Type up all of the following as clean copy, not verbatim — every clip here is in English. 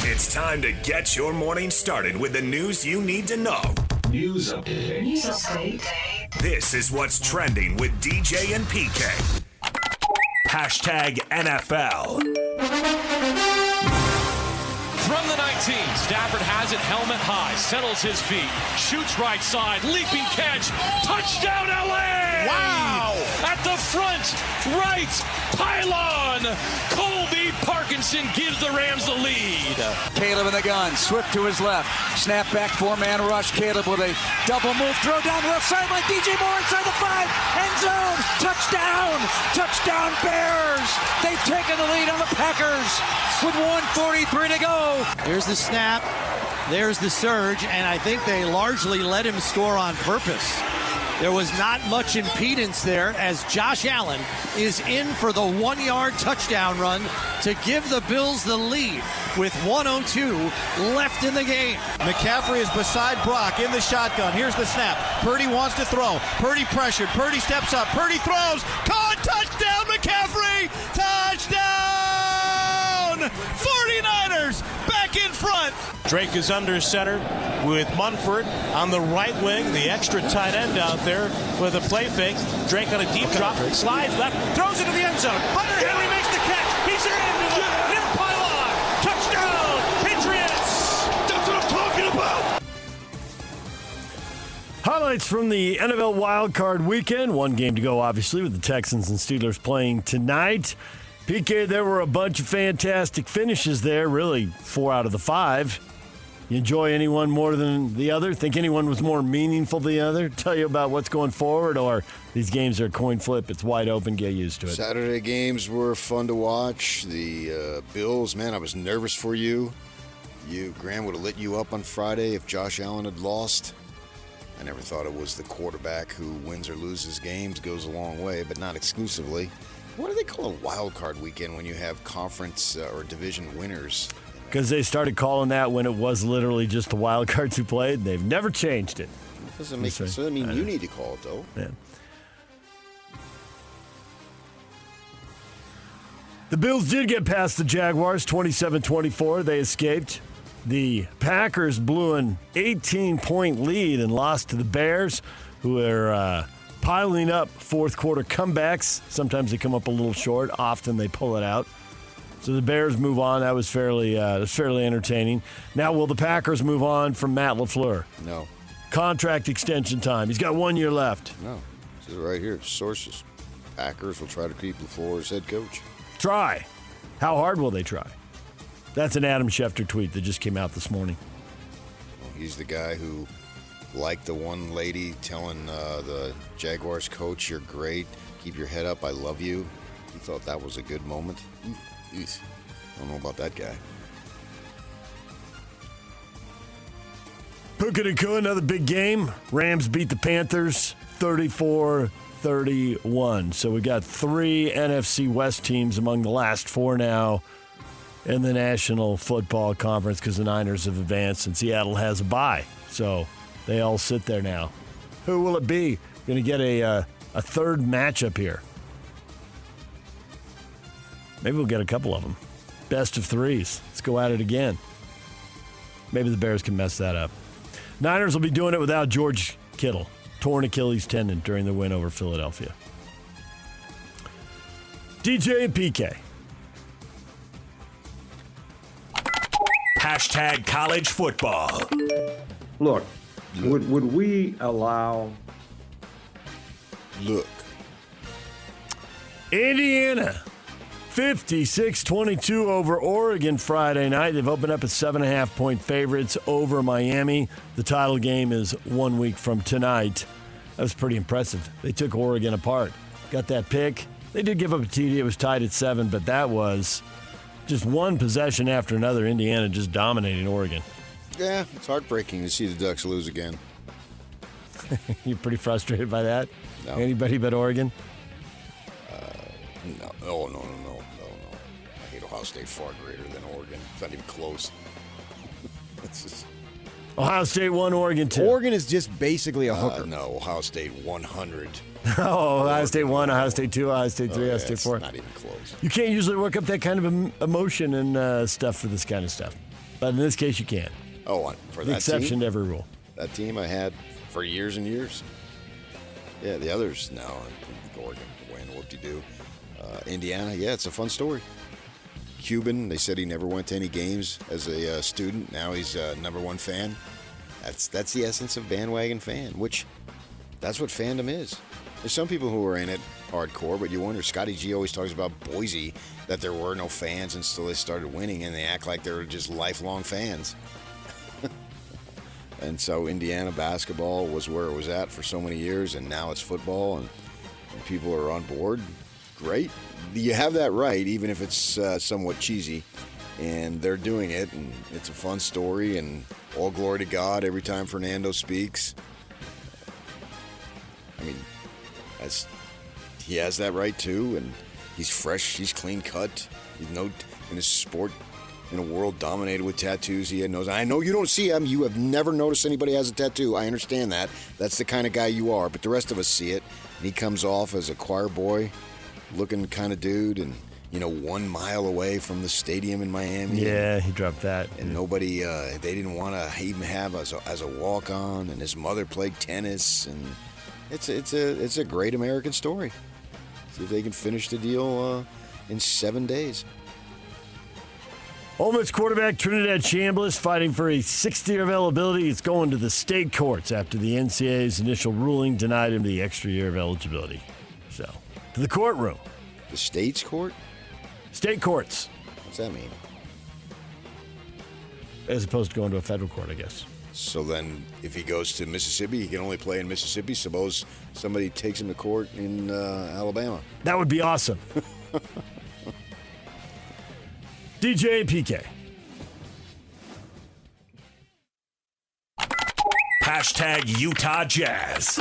It's time to get your morning started with the news you need to know. News update. This is what's trending with DJ and PK. Hashtag NFL. From the 19, Stafford has it helmet high, settles his feet, shoots right side, leaping catch, touchdown LA! Wow! At the front, right pylon, Colby Parkinson gives the Rams the lead. Caleb in the gun, Swift to his left, snap back, four-man rush, Caleb with a double move, throw down the left sideline, DJ Moore inside the 5, end zone, touchdown Bears! They've taken the lead on the Packers with 1:43 to go. Here's the snap, there's the surge, and I think they largely let him score on purpose. There was not much impedance there as Josh Allen is in for the 1-yard touchdown run to give the Bills the lead with 1:02 left in the game. McCaffrey is beside Brock in the shotgun. Here's the snap. Purdy wants to throw. Purdy pressured. Purdy steps up. Purdy throws. Caught. Touchdown, McCaffrey. Touchdown. 49ers back in front. Drake is under center with Munford on the right wing, the extra tight end out there with a play fake. Drake on a deep drop, slides left, throws it to the end zone. Hunter Henry makes the catch. He's in the near pylon. Touchdown, Patriots. That's what I'm talking about. Highlights from the NFL wildcard weekend. One game to go, obviously, with the Texans and Steelers playing tonight. PK, there were a bunch of fantastic finishes there, really 4 out of the 5. You enjoy anyone more than the other? Think anyone was more meaningful than the other? Tell you about what's going forward, or these games are a coin flip, it's wide open, get used to it. Saturday games were fun to watch. The Bills, man, I was nervous for you. Graham would have lit you up on Friday if Josh Allen had lost. I never thought it was the quarterback who wins or loses games, goes a long way, but not exclusively. What do they call a wild card weekend when you have conference or division winners? Because they started calling that when it was literally just the wild cards who played. They've never changed it. Doesn't make sense. So, I mean, you need to call it, though. Yeah. The Bills did get past the Jaguars, 27-24. They escaped. The Packers blew an 18-point lead and lost to the Bears, who are piling up fourth-quarter comebacks. Sometimes they come up a little short. Often they pull it out. So the Bears move on. That was fairly entertaining. Now, will the Packers move on from Matt LaFleur? No. Contract extension time. He's got 1 year left. No. This is right here. Sources. Packers will try to keep LaFleur as head coach. Try. How hard will they try? That's an Adam Schefter tweet that just came out this morning. Well, he's the guy who, like the one lady telling the Jaguars coach, "You're great. Keep your head up. I love you." He thought that was a good moment. I don't know about that guy. Puka Nacua, another big game. Rams beat the Panthers 34-31. So we got 3 NFC West teams among the last 4 now in the National Football Conference because the Niners have advanced and Seattle has a bye. So they all sit there now. Who will it be? Going to get a third matchup here. Maybe we'll get a couple of them. Best of 3s. Let's go at it again. Maybe the Bears can mess that up. Niners will be doing it without George Kittle. Torn Achilles tendon during the win over Philadelphia. DJ and PK. Hashtag college football. Look, would we allow... Look. Indiana. 56-22 over Oregon Friday night. They've opened up as 7.5-point favorites over Miami. The title game is 1 week from tonight. That was pretty impressive. They took Oregon apart. Got that pick. They did give up a TD. It was tied at 7, but that was just one possession after another. Indiana just dominating Oregon. Yeah, it's heartbreaking to see the Ducks lose again. You're pretty frustrated by that? No. Anybody but Oregon? No. Oh, no. I hate Ohio State far greater than Oregon. It's not even close. It's just... Ohio State won, Oregon 2. Oregon is just basically a hooker. No, Ohio State 100. Oh, Ohio State 1, Ohio State 2, Ohio State 3, Ohio State 4. Not even close. You can't usually work up that kind of emotion and stuff for this kind of stuff. But in this case, you can. Oh, for The that exception team? to every rule. That team I had for years and years. Yeah, the others, no. Oregon, win, whoop-de-doo. Indiana, yeah, it's a fun story. Cuban, they said he never went to any games as a student. Now he's a number one fan. That's the essence of bandwagon fan, which that's what fandom is. There's some people who are in it hardcore, but you wonder, Scotty G always talks about Boise, that there were no fans until they started winning, and they act like they were just lifelong fans. And so Indiana basketball was where it was at for so many years, and now it's football, and people are on board. Great. You have that right, even if it's somewhat cheesy, and they're doing it, and it's a fun story, and all glory to God every time Fernando speaks. I mean, he has that right too, and he's fresh, he's clean cut. He's in a sport, in a world dominated with tattoos, he knows. I know you don't see him. You have never noticed anybody has a tattoo. I understand that. That's the kind of guy you are, but the rest of us see it. And he comes off as a choir boy looking kind of dude, and 1 mile away from the stadium in Miami. Yeah, he dropped that. And nobody, they didn't want to even have as a walk-on, and his mother played tennis, and it's a great American story. See if they can finish the deal in 7 days. Ole Miss quarterback Trinidad Chambliss fighting for a 6th-year availability. It's going to the state courts after the NCAA's initial ruling denied him the extra year of eligibility. So, to the courtroom. The state's court? State courts. What's that mean? As opposed to going to a federal court, I guess. So then, if he goes to Mississippi, he can only play in Mississippi. Suppose somebody takes him to court in Alabama. That would be awesome. DJ and PK. Hashtag Utah Jazz.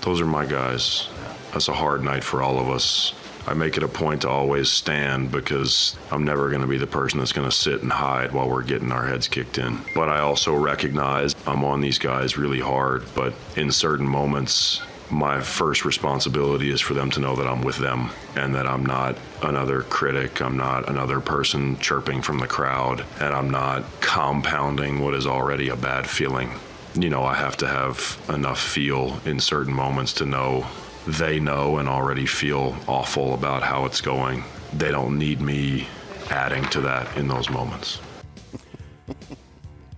Those are my guys. That's a hard night for all of us. I make it a point to always stand because I'm never going to be the person that's going to sit and hide while we're getting our heads kicked in. But I also recognize I'm on these guys really hard, but in certain moments, my first responsibility is for them to know that I'm with them and that I'm not another critic, I'm not another person chirping from the crowd, and I'm not compounding what is already a bad feeling. I have to have enough feel in certain moments to know they know and already feel awful about how it's going. They don't need me adding to that in those moments.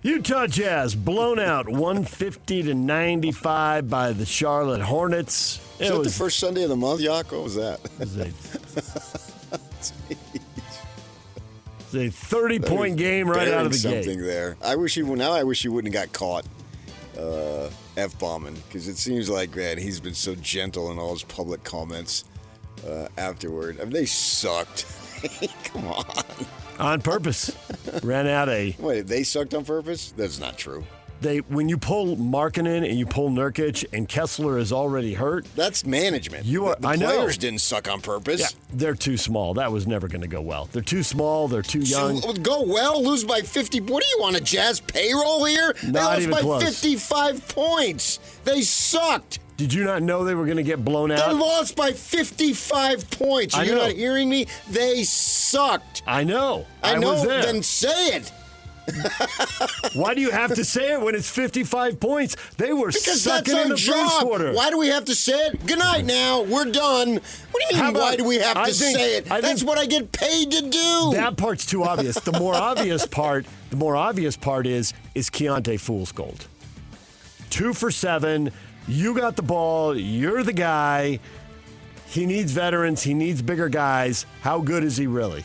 Utah Jazz blown out 150-95 by the Charlotte Hornets. Is that the first Sunday of the month, Yako? What was that? It's a 30-point game right out of the gate. Something there. I wish he wouldn't have got caught F-bombing, because it seems like, man, he's been so gentle in all his public comments afterward. I mean, they sucked. Come on. On purpose. Ran out Wait, they sucked on purpose? That's not true. When you pull Markkanen and you pull Nurkic and Kessler is already hurt. That's management. The players didn't suck on purpose. Yeah, they're too small. That was never going to go well. They're too small. They're too young. So, go well, lose by 50. What do you want, a Jazz payroll here? Not they lost even by close. 55 points. They sucked. Did you not know they were going to get blown out? They lost by 55 points. Are you not hearing me? They sucked. I know. I know. Was there. Then say it. Why do you have to say it when it's 55 points? They were sucking in the first quarter. Why do we have to say it? Good night now. We're done. What do you mean, why do we have to say it? That's what I get paid to do. That part's too obvious. The more obvious part is Keontae Fool's gold. 2 for 7. You got the ball. You're the guy. He needs veterans. He needs bigger guys. How good is he really?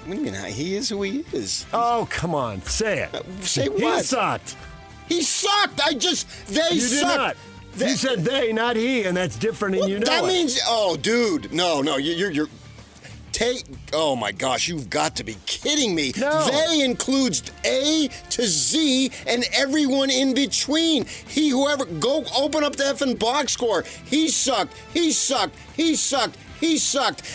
What do you mean? He is who he is. Oh, come on. Say it. Say what? He sucked. He sucked. They you sucked. Did not. You said they, not he, and that's different, and you know that it. means, oh, dude. No, you're oh my gosh, you've got to be kidding me. No. They includes A to Z and everyone in between. Go open up the effing box score. He sucked.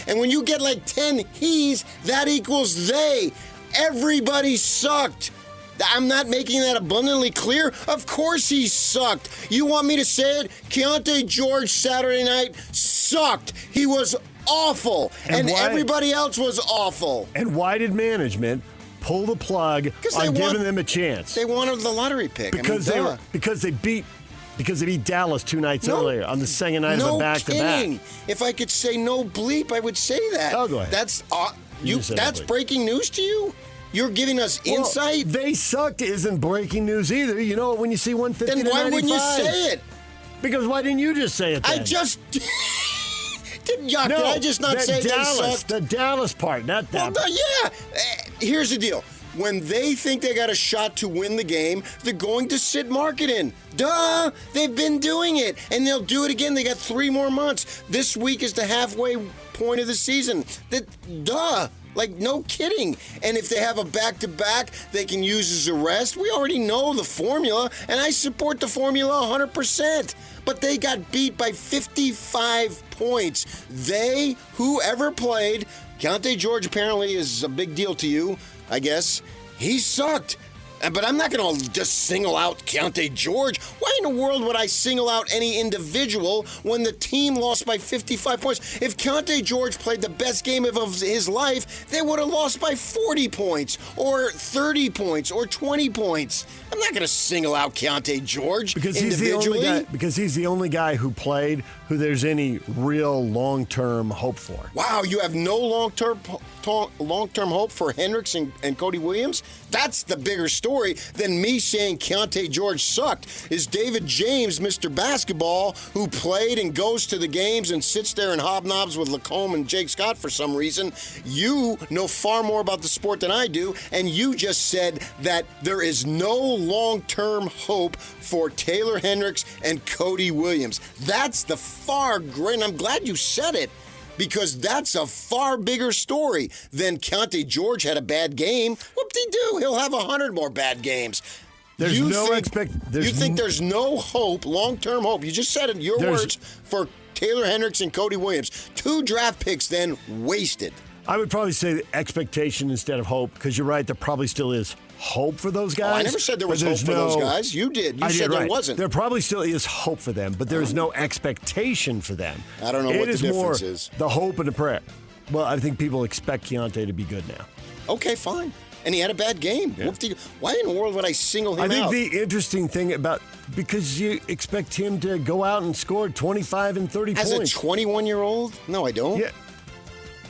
And when you get like 10 he's, that equals they. Everybody sucked. I'm not making that abundantly clear. Of course he sucked. You want me to say it? Keontae George Saturday night sucked. He was awful. And everybody else was awful. And why did management pull the plug on giving them a chance. They wanted the lottery pick. Because they beat Dallas 2 nights earlier on the second night of a back-to-back. If I could say no bleep, I would say that. Oh, go ahead. That's breaking news to you? You're giving us insight? They sucked isn't breaking news either. You know, when you see 150 then why wouldn't you say it? Because why didn't you just say it then? I just... Did I just not say Dallas, they sucked? The Dallas part, not that. Well, yeah. Here's the deal. When they think they got a shot to win the game, they're going to sit marketing. Duh! They've been doing it, and they'll do it again. They got 3 more months. This week is the halfway point of the season. Duh! Like, no kidding. And if they have a back-to-back they can use as a rest, we already know the formula, and I support the formula 100%. But they got beat by 55 points. Whoever played, Keontae George apparently is a big deal to you, I guess. He sucked. But I'm not going to just single out Keontae George. Why in the world would I single out any individual when the team lost by 55 points? If Keontae George played the best game of his life, they would have lost by 40 points or 30 points or 20 points. I'm not going to single out Keontae George individually. Because he's the only guy who played who there's any real long-term hope for. Wow, you have no long-term hope for Hendricks and Cody Williams? That's the bigger story than me saying Keontae George sucked. Is David James, Mr. Basketball, who played and goes to the games and sits there and hobnobs with Lacombe and Jake Scott for some reason. You know far more about the sport than I do, and you just said that there is no long-term hope for Taylor Hendricks and Cody Williams. That's the far great, and I'm glad you said it, because that's a far bigger story than Keontae George had a bad game. Whoop-de-doo, he'll have 100 more bad games. You think there's no hope, long-term hope. You just said it in your words for Taylor Hendricks and Cody Williams. 2 draft picks then wasted. I would probably say expectation instead of hope, because you're right, there probably still is hope for those guys. Oh, I never said there was hope for those guys. You did. You said there wasn't. There probably still is hope for them, but there is no expectation for them. I don't know what the difference is. It is more the hope and the prayer. Well, I think people expect Keontae to be good now. Okay, fine. And he had a bad game. Yeah. Why in the world would I single him out? I think the interesting thing because you expect him to go out and score 25 and 30 points. As a 21-year-old? No, I don't. Yeah.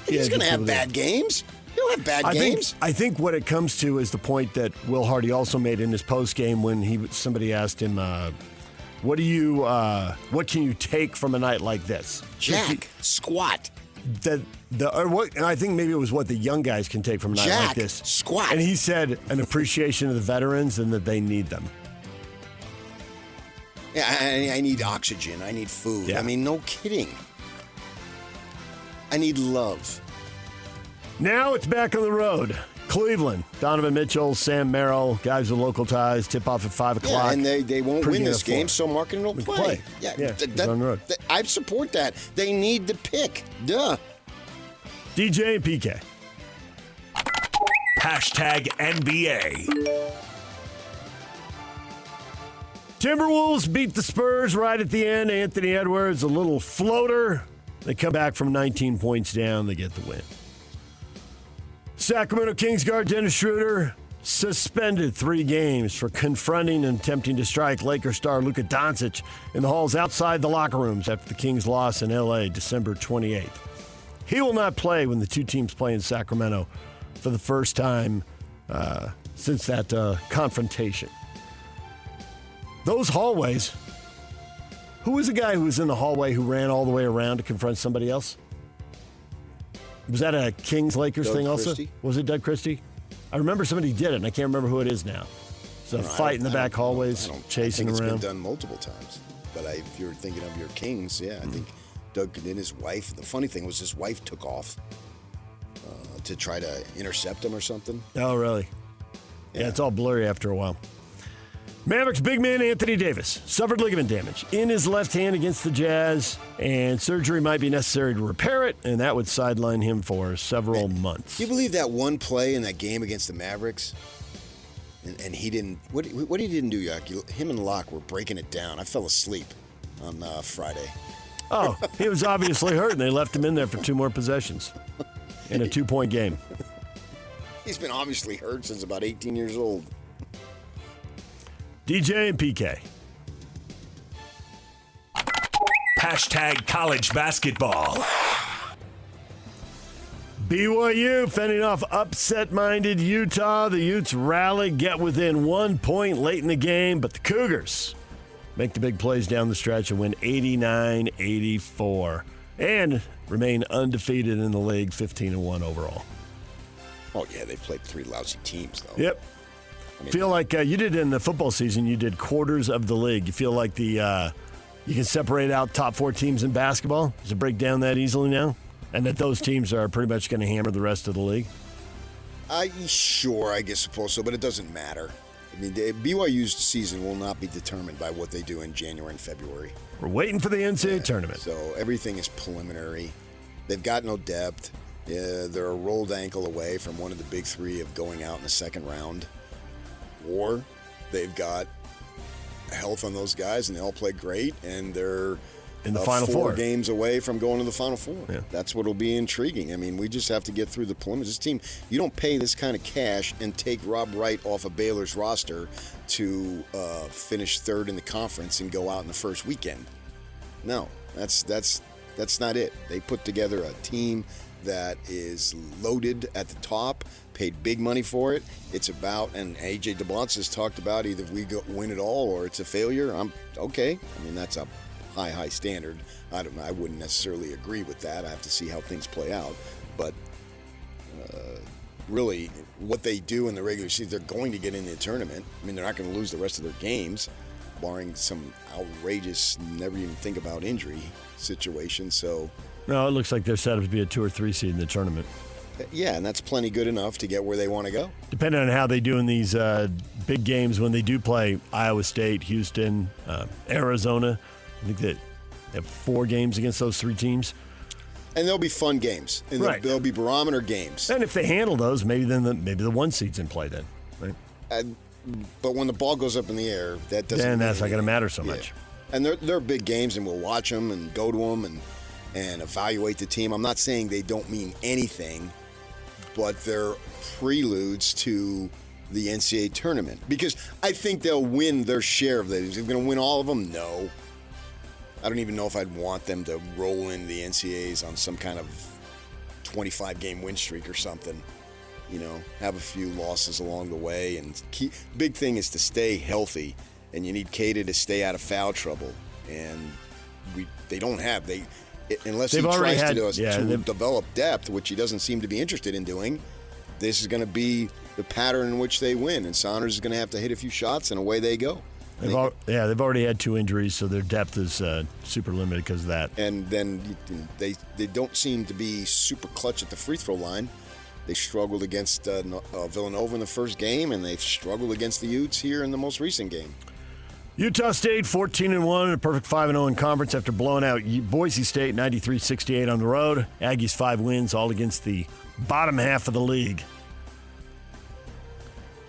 He's going to have bad games. He'll have bad games. I think what it comes to is the point that Will Hardy also made in his post game when somebody asked him, what can you take from a night like this? Squat. And I think maybe it was what the young guys can take from a night like this. Squat. And he said an appreciation of the veterans and that they need them. Yeah, I need oxygen. I need food. Yeah. I mean, no kidding. I need love. Now it's back on the road. Cleveland, Donovan Mitchell, Sam Merrill, guys with local ties, tip off at 5 o'clock. Yeah, and they won't win this game, so Markkanen will play. Yeah, on the road. I support that. They need the pick. Duh. DJ and PK. #NBA. Timberwolves beat the Spurs right at the end. Anthony Edwards, a little floater. They come back from 19 points down. They get the win. Sacramento Kings guard Dennis Schroeder suspended 3 games for confronting and attempting to strike Lakers star Luka Doncic in the halls outside the locker rooms after the Kings' loss in L.A. December 28th. He will not play when the 2 teams play in Sacramento for the first time since that confrontation. Those hallways. Who was the guy who was in the hallway who ran all the way around to confront somebody else? Was that a Kings-Lakers thing also? Christie? Was it Doug Christie? I remember somebody did it, and I can't remember who it is now. It's a fight in the back hallways, chasing around. It's been done multiple times. But if you're thinking of your Kings, I think Doug and his wife, the funny thing was his wife took off to try to intercept him or something. Oh, really? Yeah, it's all blurry after a while. Mavericks big man Anthony Davis suffered ligament damage in his left hand against the Jazz, and surgery might be necessary to repair it, and that would sideline him for several months. Do you believe that one play in that game against the Mavericks? And he didn't. What he didn't do, Yak? Him and Locke were breaking it down. I fell asleep on Friday. Oh, he was obviously hurt, and they left him in there for 2 more possessions in a 2-point game. He's been obviously hurt since about 18 years old. DJ and PK. Hashtag college basketball. BYU fending off upset-minded Utah. The Utes rally, get within 1 point late in the game, but the Cougars make the big plays down the stretch and win 89-84 and remain undefeated in the league, 15-1 overall. Oh, yeah, they played 3 lousy teams, though. Yep. Feel like you did in the football season, you did quarters of the league. You feel like you can separate out top 4 teams in basketball? Does it break down that easily now? And that those teams are pretty much going to hammer the rest of the league? Sure, I guess suppose so, but it doesn't matter. I mean, BYU's season will not be determined by what they do in January and February. We're waiting for the NCAA tournament. So everything is preliminary. They've got no depth. They're a rolled ankle away from one of the big 3 of going out in the second round. Or they've got health on those guys, and they all play great, and they're in the Final 4 Four games away from going to the Final Four. Yeah. That's what will be intriguing. I mean, we just have to get through the preliminaries. This team, you don't pay this kind of cash and take Rob Wright off of Baylor's roster to finish 3rd in the conference and go out in the first weekend. No, that's not it. They put together a team that is loaded at the top, paid big money for it. It's about, and A.J. DeBlanc has talked about, either we win it all or it's a failure. I'm okay. I mean, that's a high standard. I don't know. I wouldn't necessarily agree with that. I have to see how things play out. But really, what they do in the regular season, they're going to get in the tournament. I mean, they're not going to lose the rest of their games, barring some outrageous, never even think about injury situation. So, no, it looks like they're set up to be a 2 or 3 seed in the tournament. Yeah, and that's plenty good enough to get where they want to go. Depending on how they do in these big games when they do play Iowa State, Houston, Arizona, I think they have 4 games against those 3 teams. And they'll be fun games. And right. They'll be barometer games. And if they handle those, maybe the 1 seed's in play then, right? But when the ball goes up in the air, that doesn't. Then that's not going to matter so much. And they're big games, and we'll watch them and go to them and evaluate the team. I'm not saying they don't mean anything, but they're preludes to the NCAA tournament, because I think they'll win their share of these. They're going to win all of them? No. I don't even know if I'd want them to roll in the NCAAs on some kind of 25-game win streak or something. You know, have a few losses along the way, and big thing is to stay healthy, and you need Cada to stay out of foul trouble, and they don't have unless he tries to develop depth, which he doesn't seem to be interested in doing. This is going to be the pattern in which they win, and Saunders is going to have to hit a few shots, and away they go. They've already had 2 injuries, so their depth is super limited because of that. And then they don't seem to be super clutch at the free throw line. They struggled against Villanova in the first game, and they've struggled against the Utes here in the most recent game. Utah State 14-1, a perfect 5-0 in conference after blowing out Boise State 93-68 on the road. Aggies 5 wins, all against the bottom half of the league.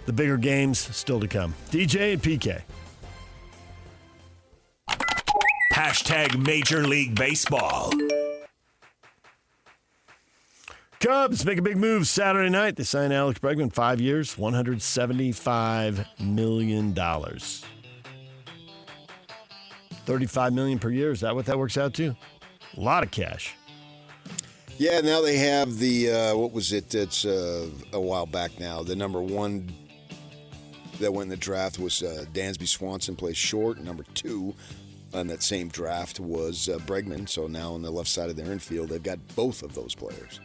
The bigger games still to come. DJ and PK. Hashtag Major League Baseball. Cubs make a big move Saturday night. They sign Alex Bregman, 5 years, $175 million. $35 million per year. Is that what that works out to? A lot of cash. Yeah, now they have the, what was it? It's a while back now. The number 1 that went in the draft was Dansby Swanson, plays short. Number 2 on that same draft was Bregman. So now on the left side of their infield, they've got both of those players.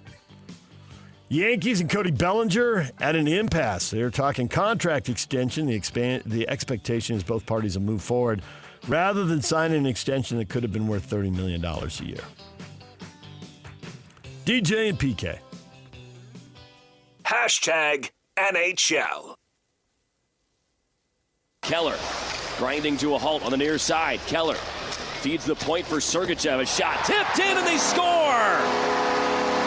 Yankees and Cody Bellinger at an impasse. They're talking contract extension. The expectation is both parties will move forward rather than signing an extension that could have been worth $30 million a year. DJ and PK. Hashtag NHL. Keller grinding to a halt on the near side. Keller feeds the point for Sergachev. A shot tipped in and they score!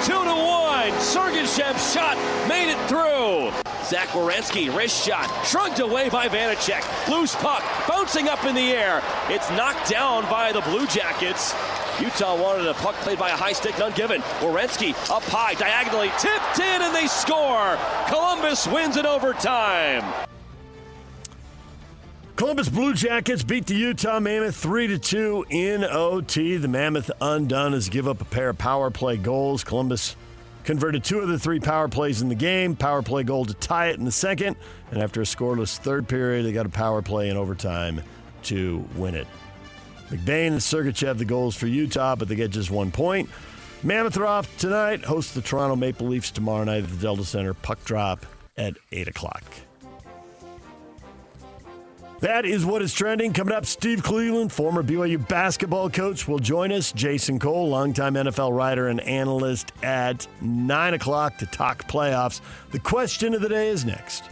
2-1. Sergachev's shot made it through. Zach Werenski, wrist shot, shrugged away by Vanacek. Loose puck, bouncing up in the air. It's knocked down by the Blue Jackets. Utah wanted a puck played by a high stick, none given. Werenski up high, diagonally, tipped in, and they score. Columbus wins in overtime. Columbus Blue Jackets beat the Utah Mammoth 3-2 in OT. The Mammoth undone as give up a pair of power play goals. Columbus converted 2 of the 3 power plays in the game. Power play goal to tie it in the second. And after a scoreless third period, they got a power play in overtime to win it. McBain and Sergachev the goals for Utah, but they get just 1 point. Mammoth are off tonight. Host the Toronto Maple Leafs tomorrow night at the Delta Center. Puck drop at 8 o'clock. That is what is trending. Coming up, Steve Cleveland, former BYU basketball coach, will join us. Jason Cole, longtime NFL writer and analyst, at 9 o'clock to talk playoffs. The question of the day is next.